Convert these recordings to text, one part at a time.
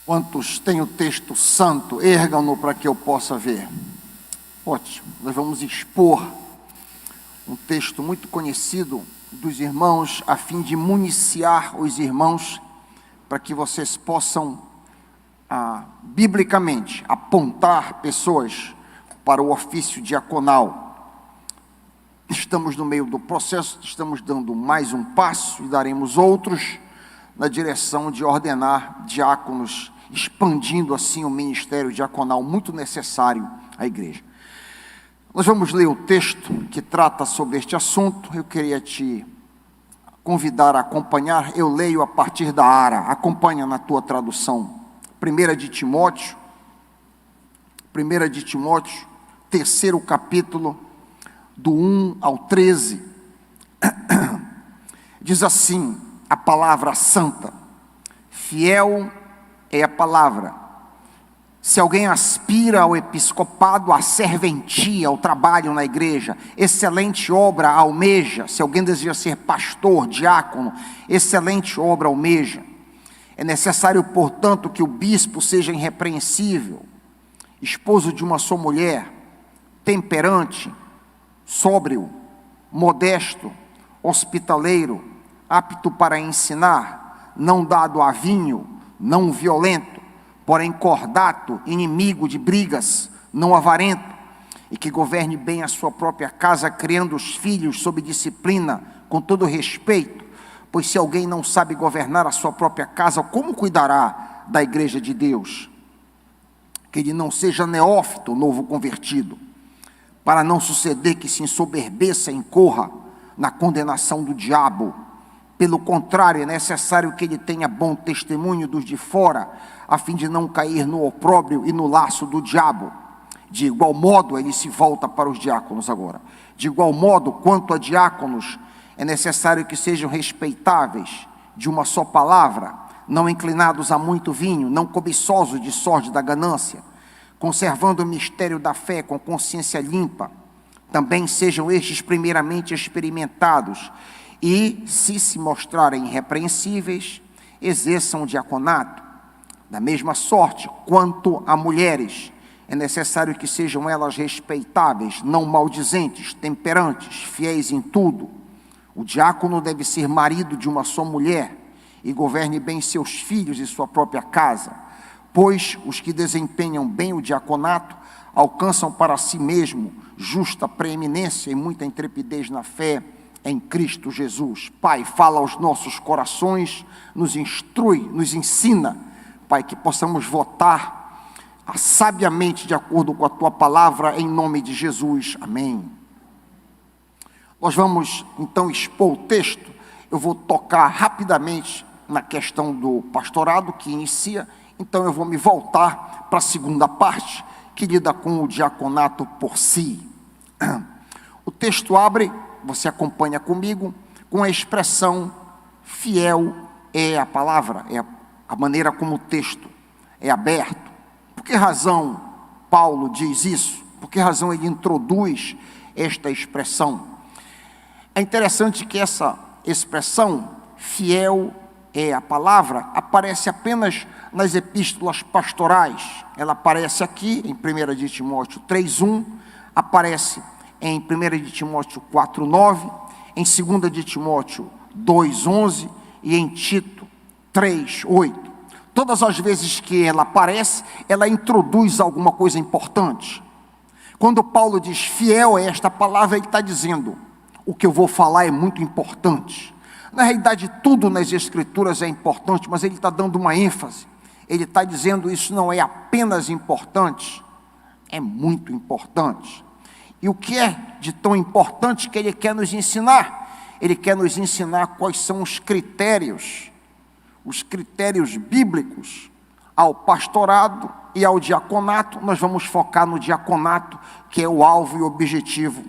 Quantos têm o texto santo, ergam-no para que eu possa ver. Ótimo, nós vamos expor um texto muito conhecido dos irmãos, a fim de municiar os irmãos, para que vocês possam, biblicamente, apontar pessoas para o ofício diaconal. Estamos no meio do processo, estamos dando mais um passo e daremos outros na direção de ordenar diáconos, expandindo assim o ministério diaconal muito necessário à igreja. Nós vamos ler o texto que trata sobre este assunto. Eu queria te convidar a acompanhar. Eu leio a partir da ARA, acompanha na tua tradução. 1 de Timóteo, terceiro capítulo, do 1 ao 13. Diz assim a palavra santa: fiel é a palavra. Se alguém aspira ao episcopado, à serventia, ao trabalho na igreja, excelente obra almeja. Se alguém deseja ser pastor, diácono, excelente obra almeja. É necessário, portanto, que o bispo seja irrepreensível, esposo de uma só mulher, temperante, sóbrio, modesto, hospitaleiro, apto para ensinar, não dado a vinho, não violento, porém cordato, inimigo de brigas, não avarento, e que governe bem a sua própria casa, criando os filhos sob disciplina, com todo respeito, pois se alguém não sabe governar a sua própria casa, como cuidará da igreja de Deus? Que ele não seja neófito, novo convertido, para não suceder que se ensoberbeça e incorra na condenação do diabo. Pelo contrário, é necessário que ele tenha bom testemunho dos de fora, a fim de não cair no opróbrio e no laço do diabo. De igual modo, ele se volta para os diáconos agora. De igual modo, quanto a diáconos, é necessário que sejam respeitáveis, de uma só palavra, não inclinados a muito vinho, não cobiçosos de sorte da ganância, conservando o mistério da fé com consciência limpa. Também sejam estes primeiramente experimentados, e, se mostrarem irrepreensíveis, exerçam o diaconato. Da mesma sorte, quanto a mulheres, é necessário que sejam elas respeitáveis, não maldizentes, temperantes, fiéis em tudo. O diácono deve ser marido de uma só mulher, e governe bem seus filhos e sua própria casa, pois os que desempenham bem o diaconato alcançam para si mesmo justa preeminência e muita intrepidez na fé em Cristo Jesus. Pai, fala aos nossos corações, nos instrui, nos ensina, Pai, que possamos votar sabiamente de acordo com a Tua palavra, em nome de Jesus. Amém. Nós vamos então expor o texto. Eu vou tocar rapidamente na questão do pastorado que inicia, então eu vou me voltar para a segunda parte, que lida com o diaconato por si. O texto abre, você acompanha comigo, com a expressão fiel é a palavra, é a maneira como o texto é aberto. Por que razão Paulo diz isso? Por que razão ele introduz esta expressão? É interessante que essa expressão, fiel é a palavra, aparece apenas nas epístolas pastorais. Ela aparece aqui em 1 de Timóteo 3:1, aparece em 1 de Timóteo 4:9, em 2 de Timóteo 2:11 e em Tito 3:8. Todas as vezes que ela aparece, ela introduz alguma coisa importante. Quando Paulo diz fiel a esta palavra, ele está dizendo: o que eu vou falar é muito importante. Na realidade, tudo nas Escrituras é importante, mas ele está dando uma ênfase. Ele está dizendo: isso não é apenas importante, é muito importante. E o que é de tão importante que ele quer nos ensinar? Ele quer nos ensinar quais são os critérios bíblicos ao pastorado e ao diaconato. Nós vamos focar no diaconato, que é o alvo e o objetivo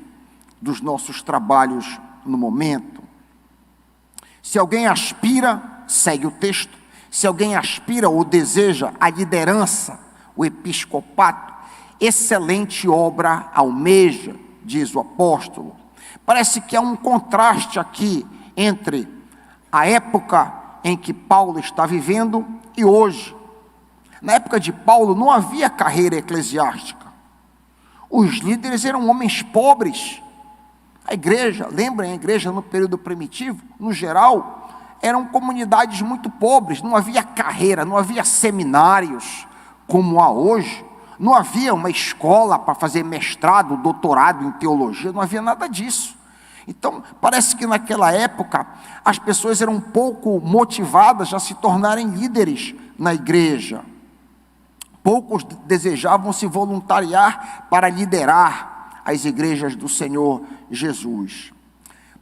dos nossos trabalhos no momento. Se alguém aspira, segue o texto, se alguém aspira ou deseja a liderança, o episcopato, excelente obra almeja, diz o apóstolo. Parece que há um contraste aqui entre a época em que Paulo está vivendo e hoje. Na época de Paulo não havia carreira eclesiástica. Os líderes eram homens pobres. A igreja, lembrem, a igreja no período primitivo, no geral, eram comunidades muito pobres, não havia carreira, não havia seminários como há hoje, não havia uma escola para fazer mestrado, doutorado em teologia, não havia nada disso. Então, parece que naquela época, as pessoas eram um pouco motivadas a se tornarem líderes na igreja. Poucos desejavam se voluntariar para liderar as igrejas do Senhor Jesus.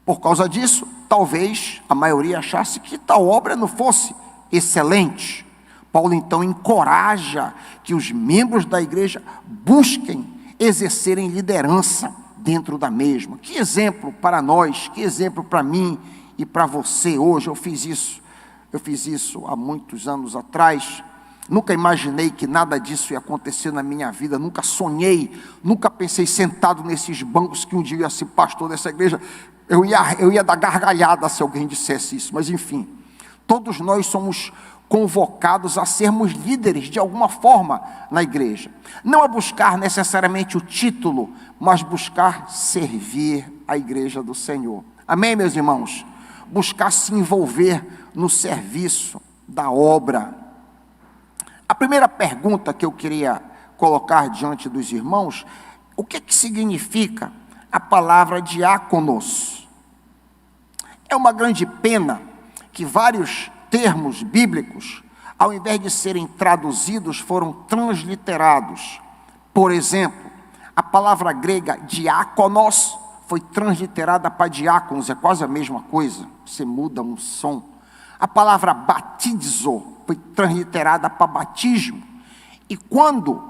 Por causa disso, talvez a maioria achasse que tal obra não fosse excelente. Paulo então encoraja que os membros da igreja busquem exercerem liderança dentro da mesma. Que exemplo para nós, que exemplo para mim e para você hoje. Eu fiz isso há muitos anos atrás. Nunca imaginei que nada disso ia acontecer na minha vida, nunca sonhei, nunca pensei sentado nesses bancos que um dia eu ia ser pastor dessa igreja. Eu ia dar gargalhada se alguém dissesse isso, mas enfim, todos nós somos convocados a sermos líderes de alguma forma na igreja. Não a buscar necessariamente o título, mas buscar servir a igreja do Senhor. Amém, meus irmãos? Buscar se envolver no serviço da obra. A primeira pergunta que eu queria colocar diante dos irmãos, o que significa a palavra diáconos? É uma grande pena que vários termos bíblicos, ao invés de serem traduzidos, foram transliterados. Por exemplo, a palavra grega diáconos foi transliterada para diáconos, é quase a mesma coisa, você muda um som. A palavra batizo foi transliterada para batismo. E quando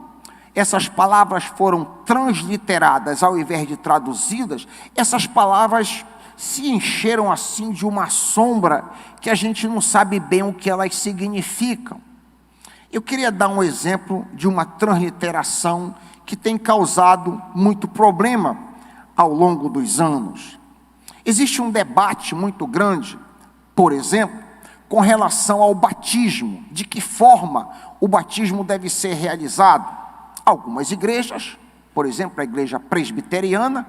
essas palavras foram transliteradas ao invés de traduzidas, essas palavras se encheram assim de uma sombra que a gente não sabe bem o que elas significam. Eu queria dar um exemplo de uma transliteração que tem causado muito problema ao longo dos anos. Existe um debate muito grande, por exemplo, com relação ao batismo, de que forma o batismo deve ser realizado. Algumas igrejas, por exemplo, a igreja presbiteriana,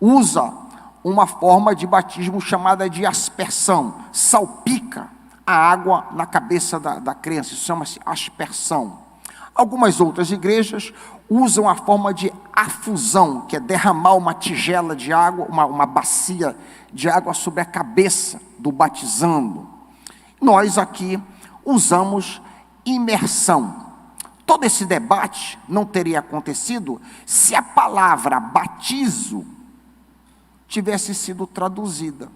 usa uma forma de batismo chamada de aspersão, salpica a água na cabeça da criança, isso chama-se aspersão. Algumas outras igrejas usam a forma de afusão, que é derramar uma tigela de água, uma bacia de água sobre a cabeça do batizando. Nós aqui usamos imersão. Todo esse debate não teria acontecido se a palavra batizo tivesse sido traduzida.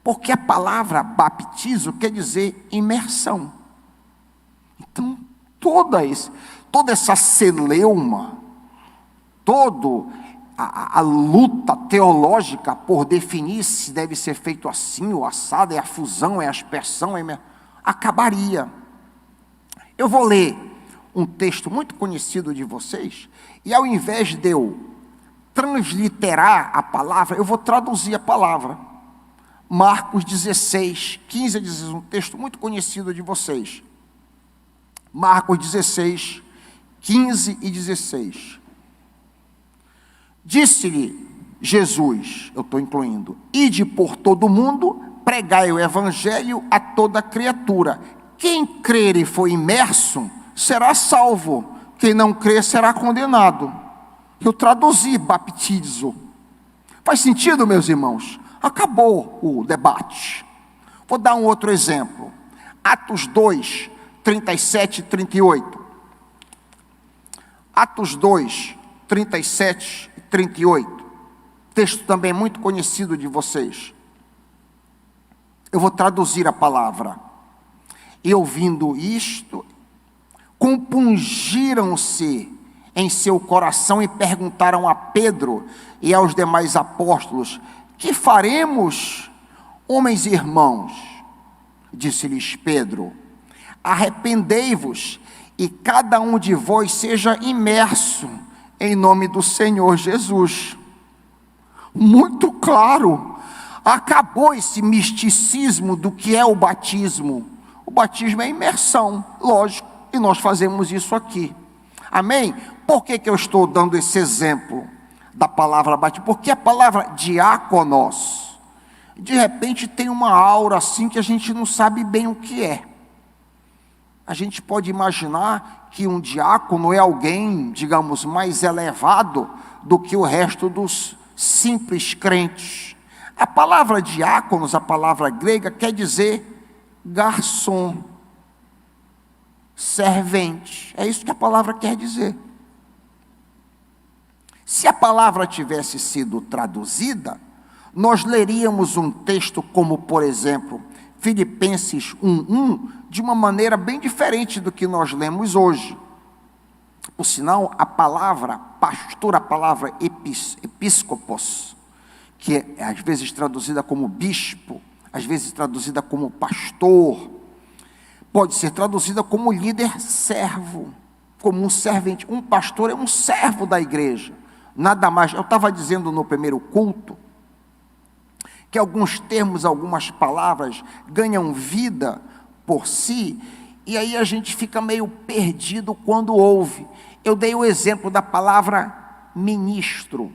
Porque a palavra baptizo quer dizer imersão. Então, toda essa celeuma, toda a luta teológica por definir se deve ser feito assim ou assado, é a fusão, é a aspersão, acabaria. Eu vou ler um texto muito conhecido de vocês, e ao invés de eu transliterar a palavra, eu vou traduzir a palavra. Marcos 16, 15 a 16, um texto muito conhecido de vocês. Marcos 16, 15 e 16. Disse-lhe Jesus, eu estou incluindo, ide por todo o mundo, pregai o evangelho a toda criatura. Quem crer e for imerso, será salvo. Quem não crer, será condenado. Eu traduzi baptizo. Faz sentido, meus irmãos? Acabou o debate. Vou dar um outro exemplo. Atos 2, 37 e 38. Atos 2, 37 e 38. Texto também muito conhecido de vocês. Eu vou traduzir a palavra. E ouvindo isto, compungiram-se em seu coração e perguntaram a Pedro e aos demais apóstolos: que faremos, homens e irmãos? Disse-lhes Pedro: arrependei-vos e cada um de vós seja imerso em nome do Senhor Jesus. Muito claro, acabou esse misticismo do que é o batismo. O batismo é imersão, lógico. e nós fazemos isso aqui. Amém? Por que eu estou dando esse exemplo da palavra batismo? Porque a palavra diáconos, de repente tem uma aura assim que a gente não sabe bem o que é. A gente pode imaginar que um diácono é alguém, digamos, mais elevado do que o resto dos simples crentes. A palavra diáconos, a palavra grega, quer dizer garçom, servente. É isso que a palavra quer dizer. Se a palavra tivesse sido traduzida, nós leríamos um texto como, por exemplo, Filipenses 1:1, de uma maneira bem diferente do que nós lemos hoje. Por sinal, a palavra pastor, a palavra episcopos, que é às vezes traduzida como bispo, às vezes traduzida como pastor, pode ser traduzida como líder servo, como um servente. Um pastor é um servo da igreja, nada mais. Eu estava dizendo no primeiro culto, que alguns termos, algumas palavras ganham vida por si, e aí a gente fica meio perdido quando ouve. Eu dei o exemplo da palavra ministro.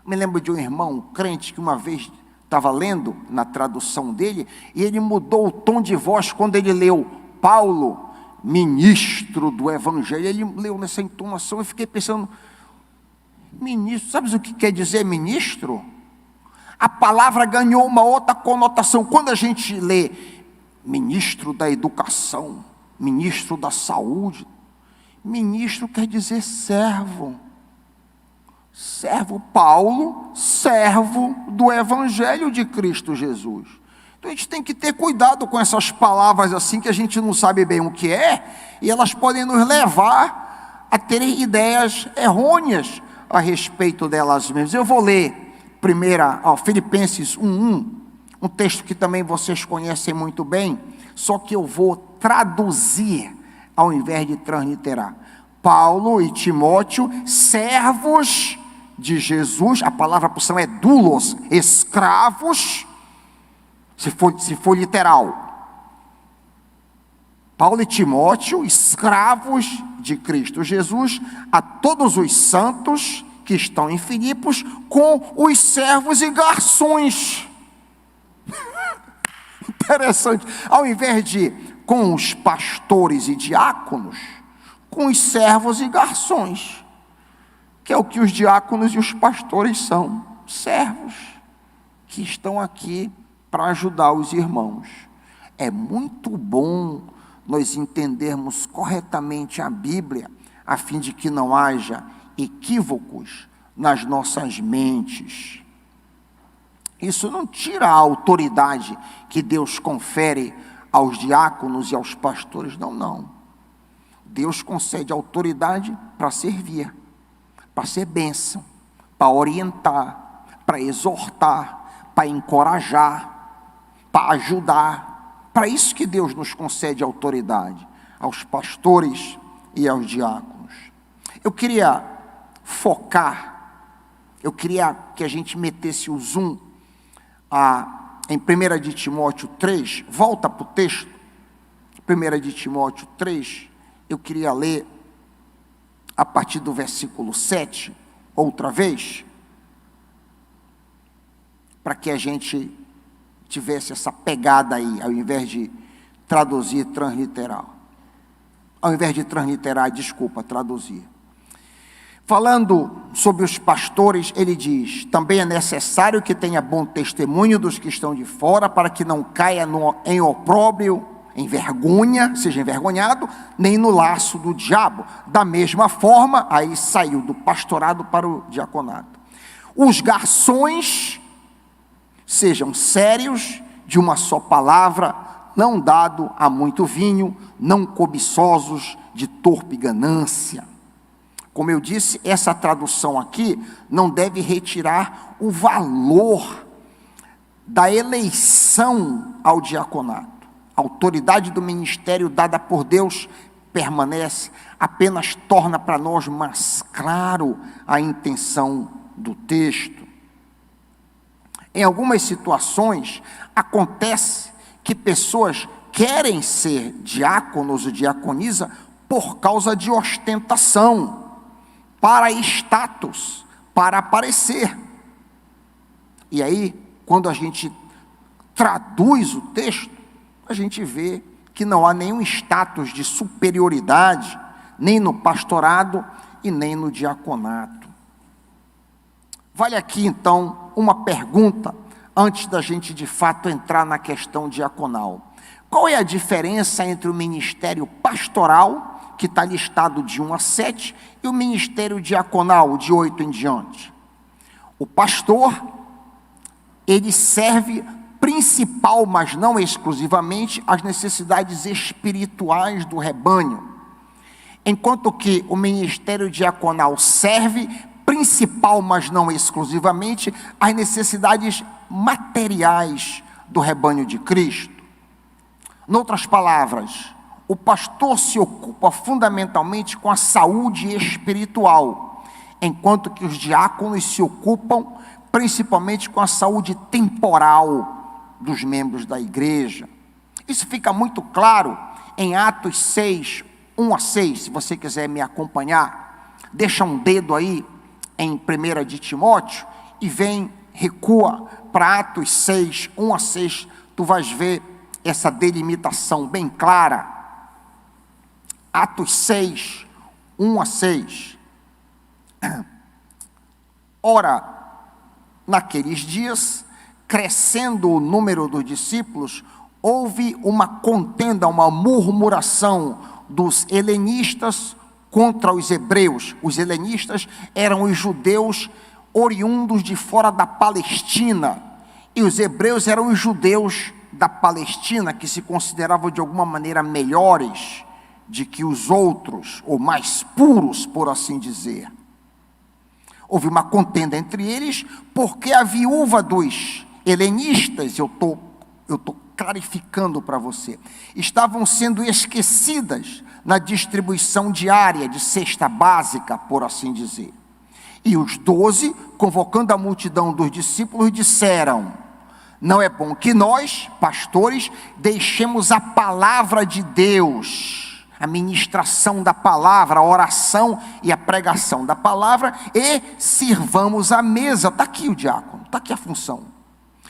Me lembro de um irmão, um crente, que uma vez estava lendo na tradução dele, e ele mudou o tom de voz quando ele leu Paulo, ministro do Evangelho. Ele leu nessa entonação, eu fiquei pensando, ministro, sabes o que quer dizer ministro? A palavra ganhou uma outra conotação. Quando a gente lê ministro da educação, ministro da saúde, ministro quer dizer servo. Servo Paulo, servo do Evangelho de Cristo Jesus. Então a gente tem que ter cuidado com essas palavras assim, que a gente não sabe bem o que é, e elas podem nos levar a ter ideias errôneas a respeito delas mesmas. Eu vou ler Filipenses 1:1, um texto que também vocês conhecem muito bem, só que eu vou traduzir ao invés de transliterar. Paulo e Timóteo, servos de Jesus, a palavra porção é doulos, escravos, se for literal. Paulo e Timóteo, escravos de Cristo Jesus, a todos os santos que estão em Filipos, com os servos e garçons. Interessante. Ao invés de com os pastores e diáconos, com os servos e garçons, que é o que os diáconos e os pastores são, servos, que estão aqui para ajudar os irmãos. É muito bom nós entendermos corretamente a Bíblia, a fim de que não haja equívocos nas nossas mentes. Isso não tira a autoridade que Deus confere aos diáconos e aos pastores, não. Deus concede autoridade para servir, para ser bênção, para orientar, para exortar, para encorajar, para ajudar. Para isso que Deus nos concede autoridade, aos pastores e aos diáconos. Eu queria focar, eu queria que a gente metesse o zoom em 1 de Timóteo 3, volta para o texto, 1 de Timóteo 3, eu queria ler a partir do versículo 7, outra vez, para que a gente tivesse essa pegada aí, ao invés de traduzir, transliterar. Ao invés de transliterar, traduzir. Falando sobre os pastores, ele diz: também é necessário que tenha bom testemunho dos que estão de fora, para que não caia em opróbrio, em vergonha, seja envergonhado, nem no laço do diabo. Da mesma forma, aí saiu do pastorado para o diaconato. Os garçons sejam sérios, de uma só palavra, não dado a muito vinho, não cobiçosos de torpe ganância. Como eu disse, essa tradução aqui não deve retirar o valor da eleição ao diaconato. A autoridade do ministério dada por Deus permanece, apenas torna para nós mais claro a intenção do texto. Em algumas situações, acontece que pessoas querem ser diáconos ou diaconisa por causa de ostentação, para status, para aparecer. E aí, quando a gente traduz o texto, a gente vê que não há nenhum status de superioridade, nem no pastorado e nem no diaconato. Vale aqui, então, uma pergunta, antes da gente, de fato, entrar na questão diaconal. Qual é a diferença entre o ministério pastoral, que está listado de 1 a 7, e o ministério diaconal, de 8 em diante? O pastor, ele serve principal, mas não exclusivamente, as necessidades espirituais do rebanho. Enquanto que o ministério diaconal serve principal, mas não exclusivamente, as necessidades materiais do rebanho de Cristo. Em outras palavras, o pastor se ocupa fundamentalmente com a saúde espiritual, enquanto que os diáconos se ocupam principalmente com a saúde temporal dos membros da igreja. Isso fica muito claro em Atos 6, 1 a 6, se você quiser me acompanhar. Deixa um dedo aí em 1 de Timóteo e recua para Atos 6, 1 a 6, tu vais ver essa delimitação bem clara. Atos 6, 1 a 6. Ora, naqueles dias, crescendo o número dos discípulos, houve uma contenda, uma murmuração dos helenistas contra os hebreus. Os helenistas eram os judeus oriundos de fora da Palestina, e os hebreus eram os judeus da Palestina, que se consideravam de alguma maneira melhores de que os outros, ou mais puros, por assim dizer. Houve uma contenda entre eles, porque a viúva dos helenistas, eu estou clarificando para você, estavam sendo esquecidas na distribuição diária de cesta básica, por assim dizer. E os 12, convocando a multidão dos discípulos, disseram: não é bom que nós, pastores, deixemos a palavra de Deus, a ministração da palavra, a oração e a pregação da palavra, e sirvamos a mesa. Está aqui o diácono, está aqui a função.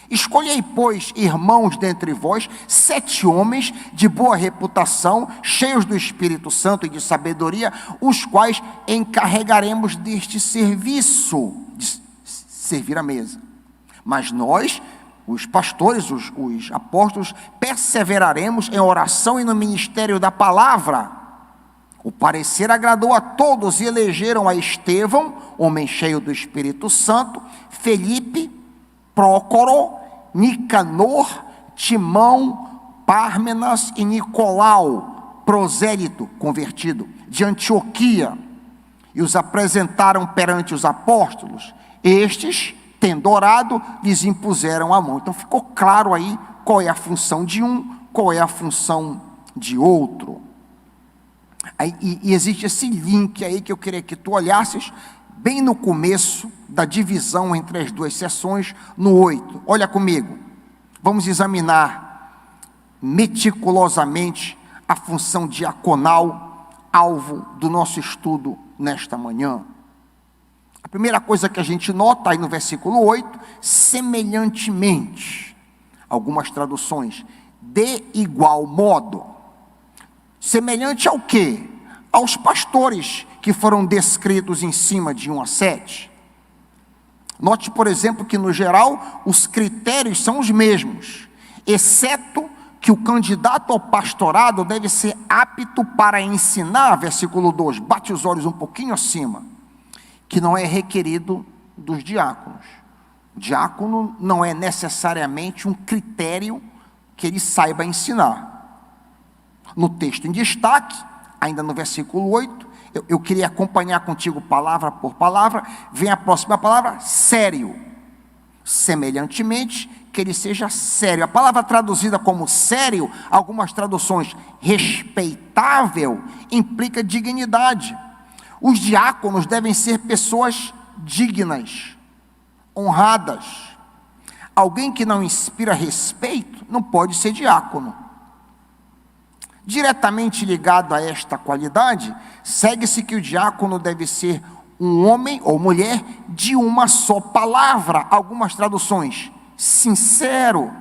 Escolhei, pois, irmãos dentre vós, 7 homens de boa reputação, cheios do Espírito Santo e de sabedoria, os quais encarregaremos deste serviço, de servir a mesa. Mas nós, os pastores, os apóstolos, perseveraremos em oração e no ministério da palavra. O parecer agradou a todos e elegeram a Estevão, homem cheio do Espírito Santo, Felipe, Prócoro, Nicanor, Timão, Pármenas e Nicolau, prosélito, convertido, de Antioquia, e os apresentaram perante os apóstolos. Estes, tendo orado, lhes impuseram a mão. Então ficou claro aí qual é a função de um, qual é a função de outro. E existe esse link aí que eu queria que tu olhasses, bem no começo da divisão entre as duas sessões, no 8. Olha comigo, vamos examinar meticulosamente a função diaconal, alvo do nosso estudo nesta manhã. A primeira coisa que a gente nota aí no versículo 8, semelhantemente, algumas traduções, de igual modo. Semelhante ao quê? Aos pastores que foram descritos em cima de 1 a 7. Note, por exemplo, que no geral os critérios são os mesmos, exceto que o candidato ao pastorado deve ser apto para ensinar, versículo 2, bate os olhos um pouquinho acima, que não é requerido dos diáconos. O diácono não é necessariamente um critério que ele saiba ensinar. No texto em destaque, ainda no versículo 8, eu queria acompanhar contigo palavra por palavra, vem a próxima palavra, sério. Semelhantemente, que ele seja sério. A palavra traduzida como sério, algumas traduções, respeitável, implica dignidade. Os diáconos devem ser pessoas dignas, honradas. Alguém que não inspira respeito não pode ser diácono. Diretamente ligado a esta qualidade, segue-se que o diácono deve ser um homem ou mulher de uma só palavra. Algumas traduções, sincero.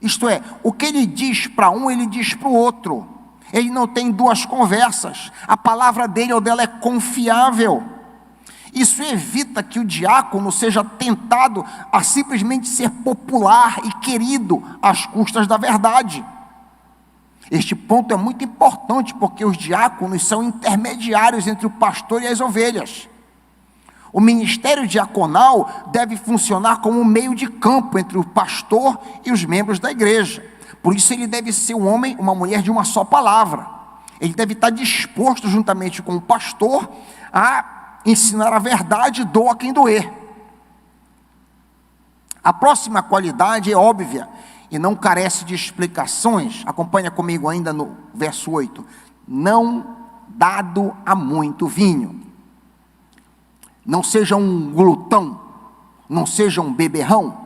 Isto é, o que ele diz para um, ele diz para o outro. Ele não tem duas conversas. A palavra dele ou dela é confiável. Isso evita que o diácono seja tentado a simplesmente ser popular e querido às custas da verdade. Este ponto é muito importante porque os diáconos são intermediários entre o pastor e as ovelhas. O ministério diaconal deve funcionar como um meio de campo entre o pastor e os membros da igreja. Por isso ele deve ser um homem, uma mulher de uma só palavra. Ele deve estar disposto, juntamente com o pastor, a ensinar a verdade, doa quem doer. A próxima qualidade é óbvia e não carece de explicações. Acompanha comigo ainda no verso 8. Não dado a muito vinho. Não seja um glutão, não seja um beberrão.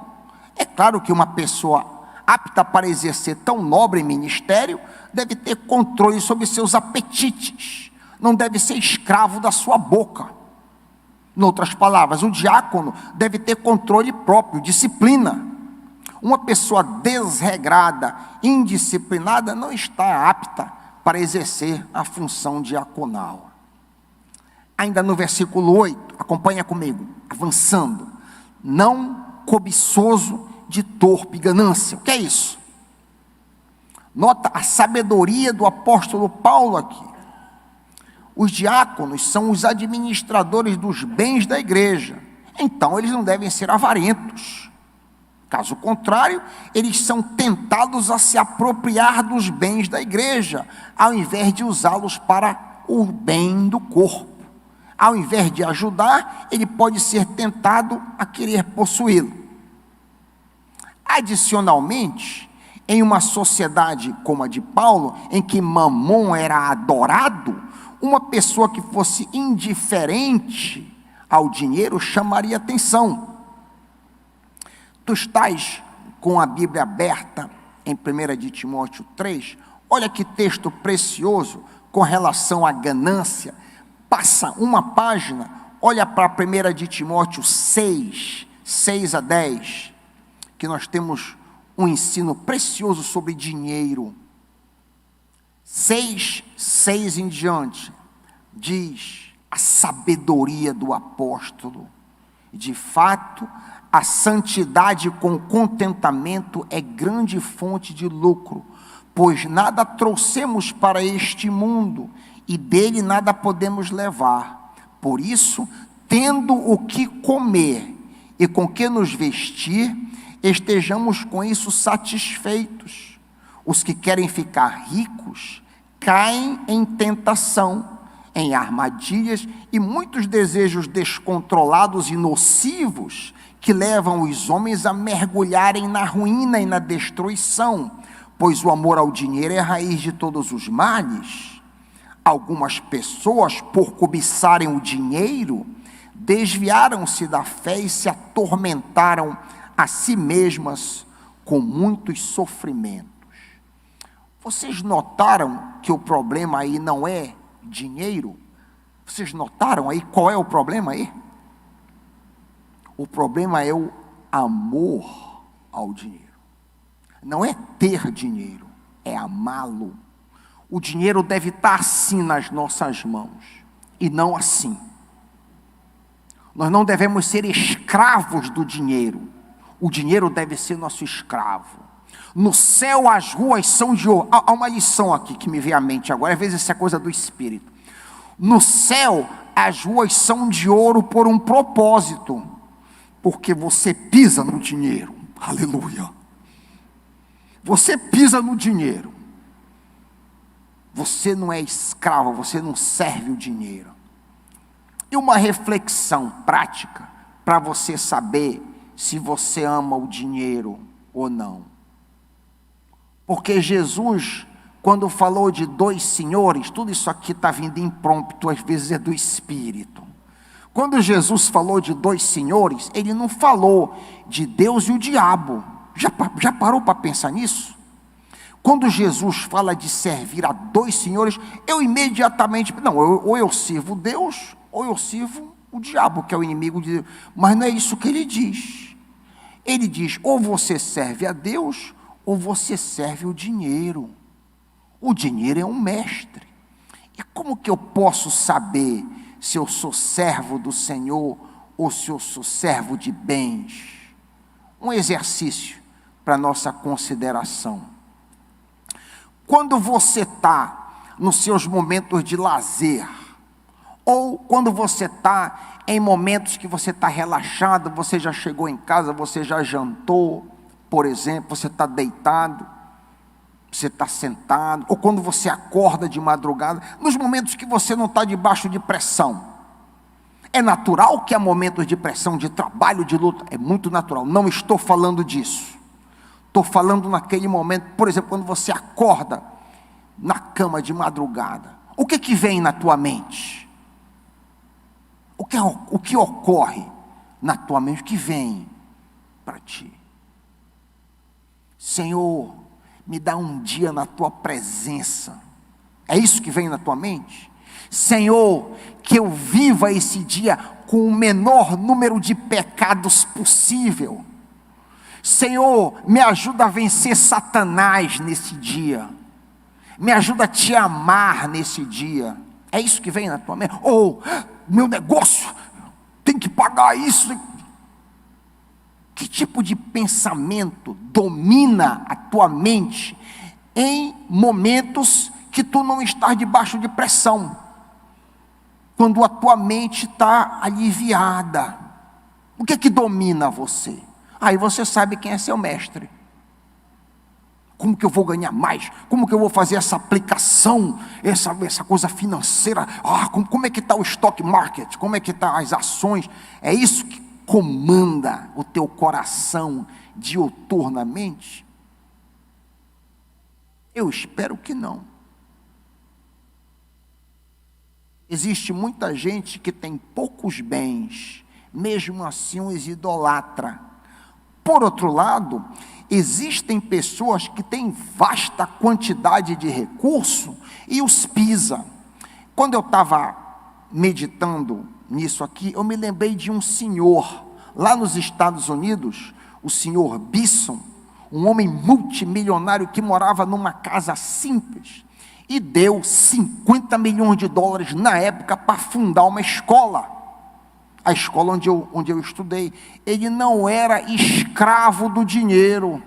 É claro que uma pessoa apta para exercer tão nobre ministério deve ter controle sobre seus apetites, não deve ser escravo da sua boca. Em outras palavras, o diácono deve ter controle próprio, disciplina. Uma pessoa desregrada, indisciplinada, não está apta para exercer a função diaconal. Ainda no versículo 8, acompanha comigo, avançando. Não cobiçoso de torpe ganância. O que é isso? Nota a sabedoria do apóstolo Paulo aqui. Os diáconos são os administradores dos bens da igreja. Então eles não devem ser avarentos. Caso contrário, eles são tentados a se apropriar dos bens da igreja, ao invés de usá-los para o bem do corpo. Ao invés de ajudar, ele pode ser tentado a querer possuí-lo. Adicionalmente, em uma sociedade como a de Paulo, em que Mamon era adorado, uma pessoa que fosse indiferente ao dinheiro chamaria atenção. Tu estás com a Bíblia aberta em 1 de Timóteo 3, olha que texto precioso com relação à ganância. Passa uma página, olha para 1 de Timóteo 6, 6 a 10, que nós temos um ensino precioso sobre dinheiro. 6, 6 em diante, diz a sabedoria do apóstolo. De fato, a santidade com contentamento é grande fonte de lucro, pois nada trouxemos para este mundo, e dele nada podemos levar. Por isso, tendo o que comer e com que nos vestir, estejamos com isso satisfeitos. Os que querem ficar ricos caem em tentação, em armadilhas e muitos desejos descontrolados e nocivos que levam os homens a mergulharem na ruína e na destruição, pois o amor ao dinheiro é a raiz de todos os males. Algumas pessoas, por cobiçarem o dinheiro, desviaram-se da fé e se atormentaram a si mesmas com muitos sofrimentos. Vocês notaram que o problema aí não é dinheiro? Vocês notaram aí qual é o problema aí? O problema é o amor ao dinheiro. Não é ter dinheiro, é amá-lo. O dinheiro deve estar assim nas nossas mãos, e não assim. Nós não devemos ser escravos do dinheiro. O dinheiro deve ser nosso escravo. No céu as ruas são de ouro. Há uma lição aqui que me vem à mente agora, às vezes isso é coisa do Espírito. No céu as ruas são de ouro por um propósito, porque você pisa no dinheiro. Aleluia. Você pisa no dinheiro. Você não é escravo, você não serve o dinheiro. E uma reflexão prática para você saber se você ama o dinheiro ou não. Porque Jesus, quando falou de dois senhores, tudo isso aqui está vindo impromptu, às vezes é do Espírito. Quando Jesus falou de dois senhores, ele não falou de Deus e o diabo. Já parou para pensar nisso? Quando Jesus fala de servir a dois senhores, eu imediatamente, não, ou eu sirvo Deus, ou eu sirvo o diabo, que é o inimigo de Deus. Mas não é isso que ele diz. Ele diz, ou você serve a Deus, ou você serve o dinheiro. O dinheiro é um mestre. E como que eu posso saber se eu sou servo do Senhor, ou se eu sou servo de bens? Um exercício para nossa consideração. Quando você está nos seus momentos de lazer, ou quando você está em momentos que você está relaxado, você já chegou em casa, você já jantou, por exemplo, você está deitado, você está sentado, ou quando você acorda de madrugada, nos momentos que você não está debaixo de pressão. É natural que há momentos de pressão, de trabalho, de luta, é muito natural, não estou falando disso. Estou falando naquele momento, por exemplo, quando você acorda na cama de madrugada, o que vem na tua mente? O que ocorre na tua mente? O que vem para ti? Senhor, me dá um dia na tua presença. É isso que vem na tua mente? Senhor, que eu viva esse dia com o menor número de pecados possível. Senhor, me ajuda a vencer Satanás nesse dia. Me ajuda a te amar nesse dia. É isso que vem na tua mente? Ou, meu negócio, tem que pagar isso. Que tipo de pensamento domina a tua mente em momentos que tu não estás debaixo de pressão? Quando a tua mente está aliviada, o que domina você? Aí você sabe quem é seu mestre. Como que eu vou ganhar mais? Como que eu vou fazer essa aplicação, essa coisa financeira? Como é que está o stock market? Como é que estão as ações? É isso que comanda o teu coração diuturnamente? Eu espero que não. Existe muita gente que tem poucos bens, mesmo assim os idolatra. Por outro lado, existem pessoas que têm vasta quantidade de recurso e os pisa. Quando eu estava meditando nisso aqui, eu me lembrei de um senhor, lá nos Estados Unidos, o senhor Bisson, um homem multimilionário que morava numa casa simples, e deu $50 milhões na época para fundar uma escola. A escola onde eu estudei. Ele não era escravo do dinheiro.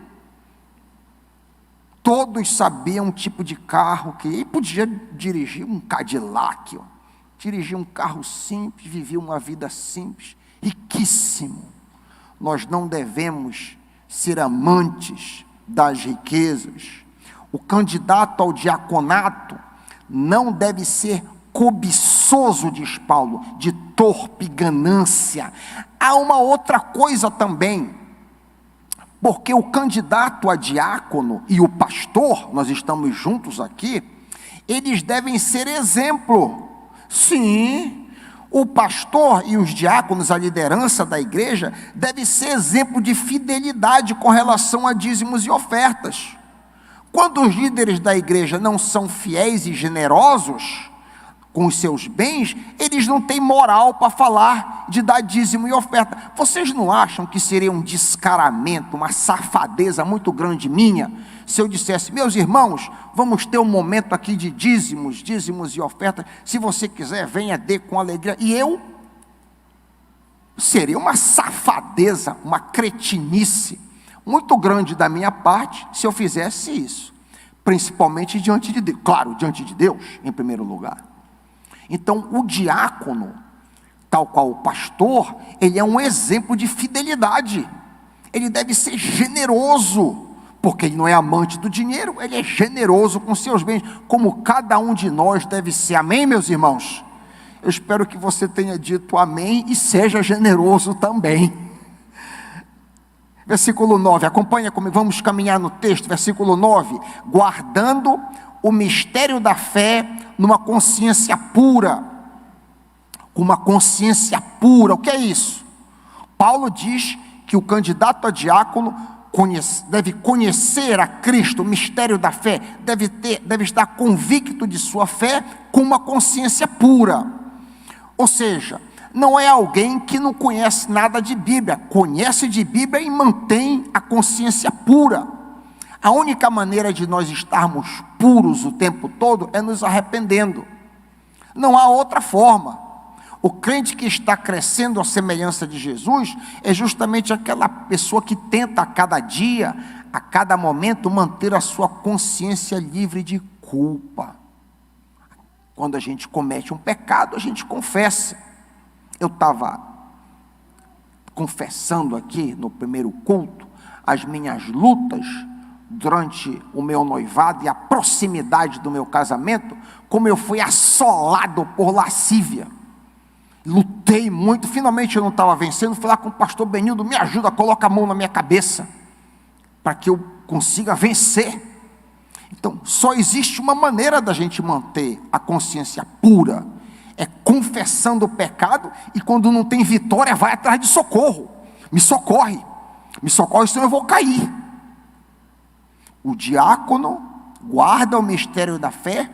Todos sabiam um tipo de carro que ele podia dirigir, um Cadillac, dirigir um carro simples, vivia uma vida simples, riquíssimo. Nós não devemos ser amantes das riquezas. O candidato ao diaconato não deve ser cobiçoso, diz Paulo, de torpe ganância. Há uma outra coisa também, porque o candidato a diácono e o pastor, nós estamos juntos aqui, eles devem ser exemplo. Sim, o pastor e os diáconos, a liderança da igreja, deve ser exemplo de fidelidade com relação a dízimos e ofertas. Quando os líderes da igreja não são fiéis e generosos com os seus bens, eles não têm moral para falar de dar dízimo e oferta. Vocês não acham que seria um descaramento, uma safadeza muito grande minha, se eu dissesse, meus irmãos, vamos ter um momento aqui de dízimos e ofertas, se você quiser, venha, dê com alegria, e eu? Seria uma safadeza, uma cretinice muito grande da minha parte, se eu fizesse isso, principalmente diante de Deus, claro, diante de Deus, em primeiro lugar. Então, o diácono, tal qual o pastor, ele é um exemplo de fidelidade, ele deve ser generoso, porque ele não é amante do dinheiro, ele é generoso com seus bens, como cada um de nós deve ser, amém, meus irmãos? Eu espero que você tenha dito amém, e seja generoso também. Versículo 9, acompanha comigo, vamos caminhar no texto, versículo 9, guardando o mistério da fé numa consciência pura, com uma consciência pura. O que é isso? Paulo diz que o candidato a diácono deve conhecer a Cristo, o mistério da fé, deve estar convicto de sua fé com uma consciência pura. Ou seja, não é alguém que não conhece nada de Bíblia, conhece de Bíblia e mantém a consciência pura. A única maneira de nós estarmos puros o tempo todo é nos arrependendo. Não há outra forma. O crente que está crescendo à semelhança de Jesus é justamente aquela pessoa que tenta a cada dia, a cada momento, manter a sua consciência livre de culpa. Quando a gente comete um pecado, a gente confessa. Eu estava confessando aqui no primeiro culto as minhas lutas durante o meu noivado e a proximidade do meu casamento, como eu fui assolado por lascívia. Lutei muito, finalmente eu não estava vencendo, fui lá com o pastor Benildo, me ajuda, coloca a mão na minha cabeça, para que eu consiga vencer. Então, só existe uma maneira da gente manter a consciência pura, é confessando o pecado, e quando não tem vitória, vai atrás de socorro, me socorre, senão eu vou cair. O diácono guarda o mistério da fé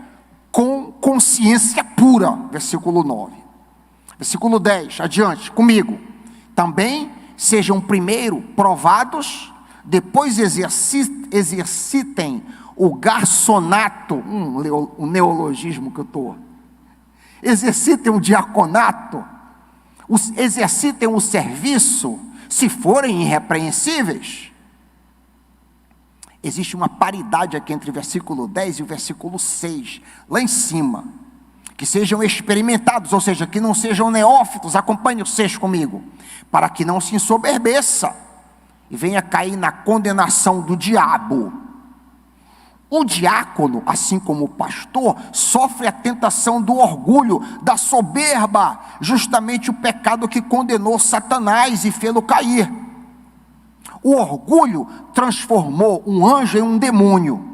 com consciência pura, versículo 9. Versículo 10, adiante, comigo. Também sejam primeiro provados, depois exercitem o garçonato, um neologismo que eu estou. Exercitem o diaconato, exercitem o serviço, se forem irrepreensíveis. Existe uma paridade aqui entre o versículo 10 e o versículo 6, lá em cima. Que sejam experimentados, ou seja, que não sejam neófitos, acompanhe o 6 comigo, para que não se ensoberbeça e venha cair na condenação do diabo. O diácono, assim como o pastor, sofre a tentação do orgulho, da soberba, justamente o pecado que condenou Satanás e fê-lo cair. O orgulho transformou um anjo em um demônio.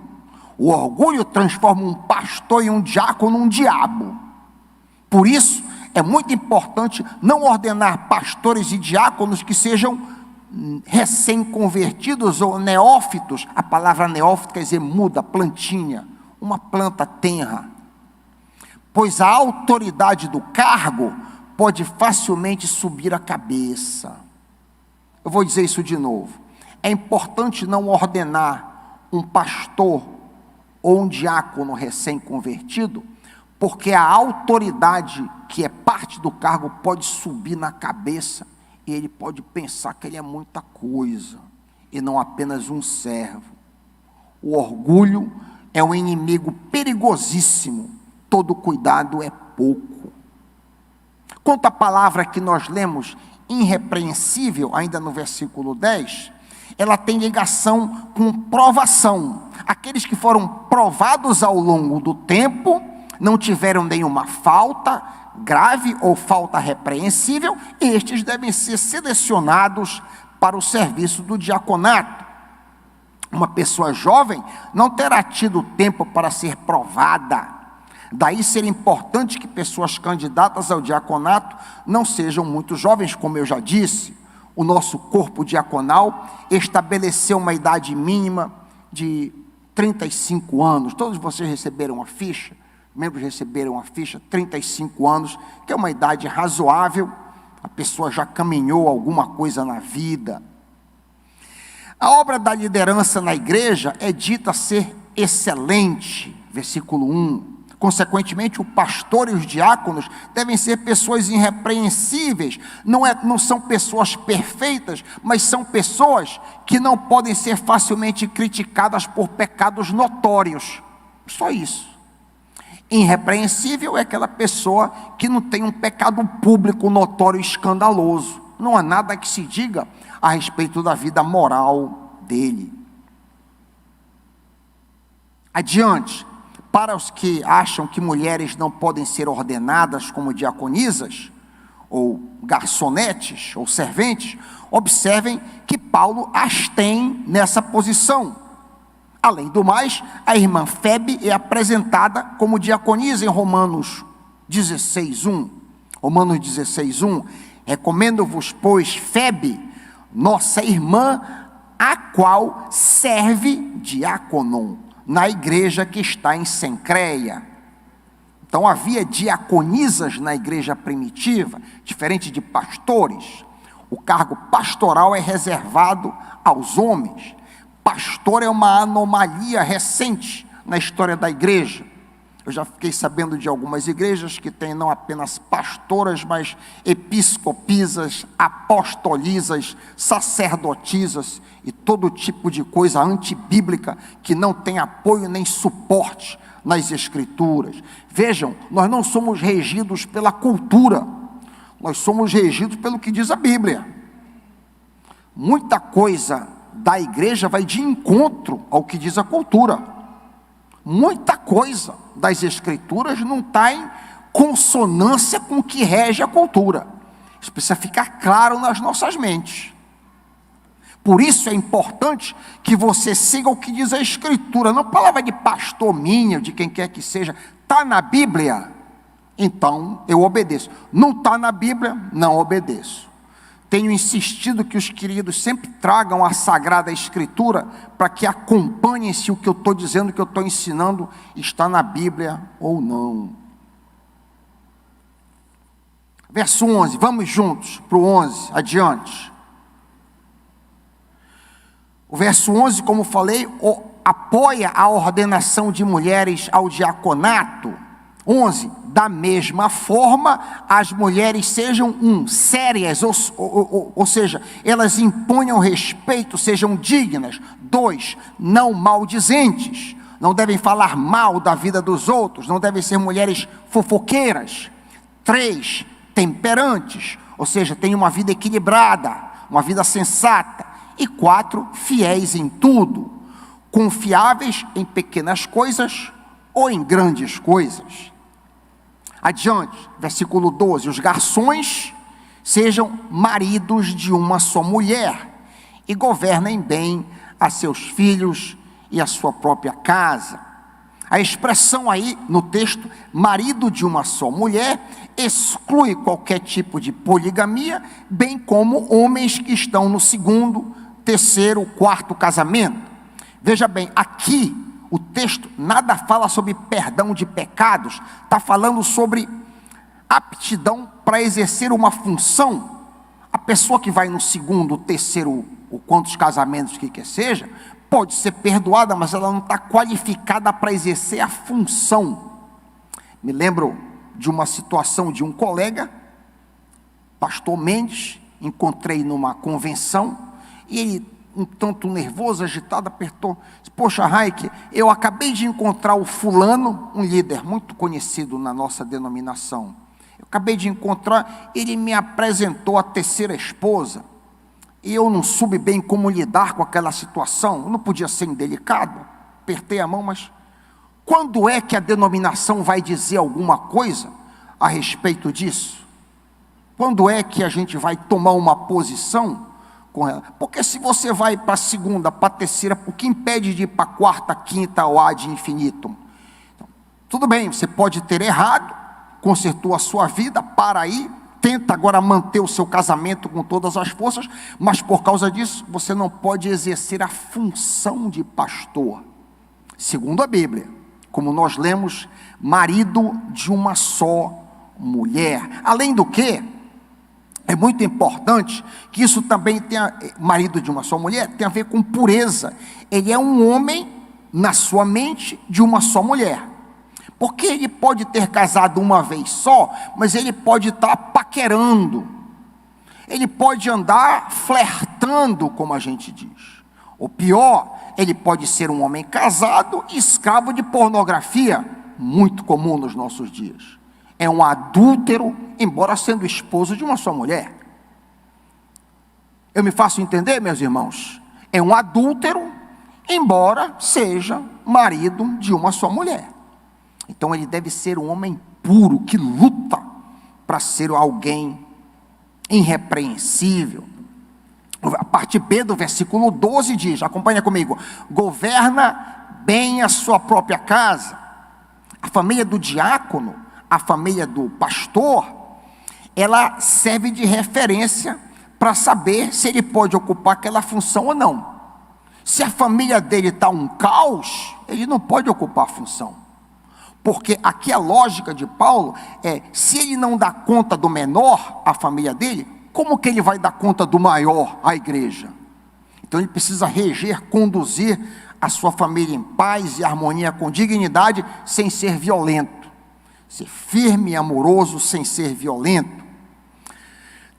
O orgulho transforma um pastor e um diácono num diabo. Por isso, é muito importante não ordenar pastores e diáconos que sejam recém-convertidos ou neófitos. A palavra neófito quer dizer muda, plantinha, uma planta tenra. Pois a autoridade do cargo pode facilmente subir a cabeça. Eu vou dizer isso de novo. É importante não ordenar um pastor ou um diácono recém-convertido, porque a autoridade que é parte do cargo pode subir na cabeça e ele pode pensar que ele é muita coisa e não apenas um servo. O orgulho é um inimigo perigosíssimo, todo cuidado é pouco. Quanto à palavra que nós lemos, irrepreensível, ainda no versículo 10, ela tem ligação com provação. Aqueles que foram provados ao longo do tempo, não tiveram nenhuma falta grave ou falta repreensível, estes devem ser selecionados para o serviço do diaconato. Uma pessoa jovem não terá tido tempo para ser provada. Daí ser importante que pessoas candidatas ao diaconato não sejam muito jovens, como eu já disse. O nosso corpo diaconal estabeleceu uma idade mínima de 35 anos. Todos vocês receberam a ficha, membros receberam a ficha, 35 anos, que é uma idade razoável, a pessoa já caminhou alguma coisa na vida. A obra da liderança na igreja é dita ser excelente, versículo 1. Consequentemente, o pastor e os diáconos devem ser pessoas irrepreensíveis, não são pessoas perfeitas, mas são pessoas que não podem ser facilmente criticadas por pecados notórios, só isso. Irrepreensível é aquela pessoa que não tem um pecado público, notório e escandaloso, não há nada que se diga a respeito da vida moral dele. Adiante. Para os que acham que mulheres não podem ser ordenadas como diaconisas, ou garçonetes, ou serventes, observem que Paulo as tem nessa posição. Além do mais, a irmã Febe é apresentada como diaconisa em Romanos 16:1. Romanos 16:1. Recomendo-vos, pois, Febe, nossa irmã, a qual serve diácono na igreja que está em Cencreia. Então havia diaconisas na igreja primitiva, diferente de pastores. O cargo pastoral é reservado aos homens. Pastor é uma anomalia recente na história da igreja. Eu já fiquei sabendo de algumas igrejas que têm não apenas pastoras, mas episcopisas, apostolisas, sacerdotisas e todo tipo de coisa antibíblica que não tem apoio nem suporte nas escrituras. Vejam, nós não somos regidos pela cultura, nós somos regidos pelo que diz a Bíblia. Muita coisa da igreja vai de encontro ao que diz a cultura. Muita coisa das escrituras não está em consonância com o que rege a cultura. Isso precisa ficar claro nas nossas mentes. Por isso é importante que você siga o que diz a escritura, não palavra de pastor minha, de quem quer que seja. Está na Bíblia? Então eu obedeço. Não está na Bíblia? Não obedeço. Tenho insistido que os queridos sempre tragam a Sagrada Escritura para que acompanhem se o que eu estou dizendo, o que eu estou ensinando está na Bíblia ou não. Verso 11, vamos juntos para o 11, adiante. O verso 11, como falei, apoia a ordenação de mulheres ao diaconato. 11, da mesma forma, as mulheres sejam sérias, ou seja, elas imponham respeito, sejam dignas. 2, não maldizentes, não devem falar mal da vida dos outros, não devem ser mulheres fofoqueiras. 3, temperantes, ou seja, têm uma vida equilibrada, uma vida sensata. E 4, fiéis em tudo, confiáveis em pequenas coisas ou em grandes coisas. Adiante, versículo 12, os garçons sejam maridos de uma só mulher e governem bem a seus filhos e a sua própria casa. A expressão aí no texto, marido de uma só mulher, exclui qualquer tipo de poligamia, bem como homens que estão no segundo, terceiro, quarto casamento. Veja bem, aqui o texto nada fala sobre perdão de pecados, está falando sobre aptidão para exercer uma função. A pessoa que vai no segundo, terceiro, ou quantos casamentos que quer seja, pode ser perdoada, mas ela não está qualificada para exercer a função. Me lembro de uma situação de um colega, pastor Mendes, encontrei numa convenção, e ele, um tanto nervoso, agitado, apertou. Poxa, Raik, eu acabei de encontrar o fulano, um líder muito conhecido na nossa denominação. Eu acabei de encontrar, ele me apresentou a terceira esposa, e eu não soube bem como lidar com aquela situação. Eu não podia ser indelicado, apertei a mão, mas quando é que a denominação vai dizer alguma coisa a respeito disso? Quando é que a gente vai tomar uma posição com ela? Porque se você vai para a segunda, para a terceira, o que impede de ir para a quarta, quinta ou ad infinitum? Então, tudo bem, você pode ter errado, consertou a sua vida, para aí, tenta agora manter o seu casamento com todas as forças, mas por causa disso, você não pode exercer a função de pastor. Segundo a Bíblia, como nós lemos, marido de uma só mulher. Além do que, é muito importante que isso também tenha, marido de uma só mulher, tem a ver com pureza. Ele é um homem, na sua mente, de uma só mulher. Porque ele pode ter casado uma vez só, mas ele pode estar paquerando. Ele pode andar flertando, como a gente diz. Ou pior, ele pode ser um homem casado e escravo de pornografia, muito comum nos nossos dias. É um adúltero, embora sendo esposo de uma só mulher. Eu me faço entender, meus irmãos? É um adúltero, embora seja marido de uma só mulher. Então ele deve ser um homem puro, que luta para ser alguém irrepreensível. A parte B do versículo 12 diz, acompanha comigo, governa bem a sua própria casa. A família do diácono, a família do pastor, ela serve de referência para saber se ele pode ocupar aquela função ou não. Se a família dele está um caos, ele não pode ocupar a função. Porque aqui a lógica de Paulo é, se ele não dá conta do menor, a família dele, como que ele vai dar conta do maior, a igreja? Então ele precisa reger, conduzir a sua família em paz e harmonia, com dignidade, sem ser violento. Ser firme e amoroso, sem ser violento.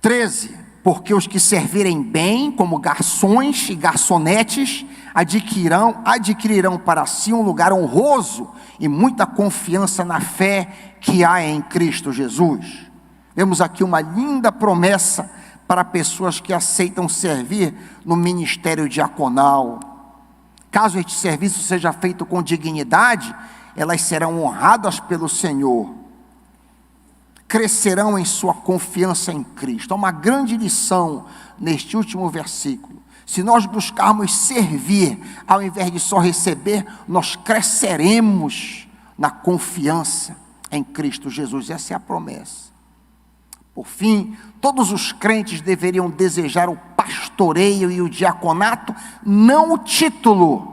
13, porque os que servirem bem, como garçons e garçonetes, adquirirão para si um lugar honroso e muita confiança na fé que há em Cristo Jesus. Vemos aqui uma linda promessa para pessoas que aceitam servir no ministério diaconal. Caso este serviço seja feito com dignidade, elas serão honradas pelo Senhor. Crescerão em sua confiança em Cristo. Há uma grande lição neste último versículo. Se nós buscarmos servir, ao invés de só receber, nós cresceremos na confiança em Cristo Jesus. Essa é a promessa. Por fim, todos os crentes deveriam desejar o pastoreio e o diaconato, não o título.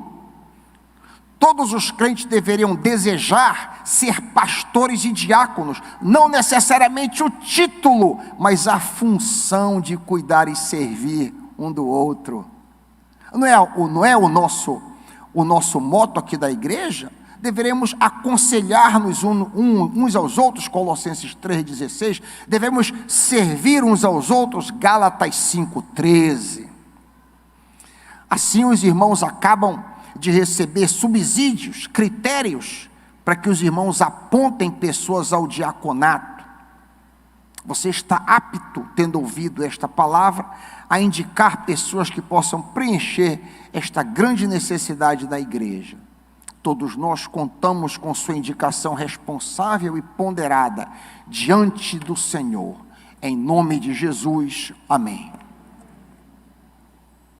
Todos os crentes deveriam desejar ser pastores e diáconos, não necessariamente o título, mas a função de cuidar e servir um do outro. Não é o nosso moto aqui da igreja? Deveremos aconselhar-nos uns aos outros, Colossenses 3,16, devemos servir uns aos outros, Gálatas 5,13. Assim os irmãos acabam de receber subsídios, critérios, para que os irmãos apontem pessoas ao diaconato. Você está apto, tendo ouvido esta palavra, a indicar pessoas que possam preencher esta grande necessidade da igreja. Todos nós contamos com sua indicação responsável e ponderada diante do Senhor. Em nome de Jesus, amém.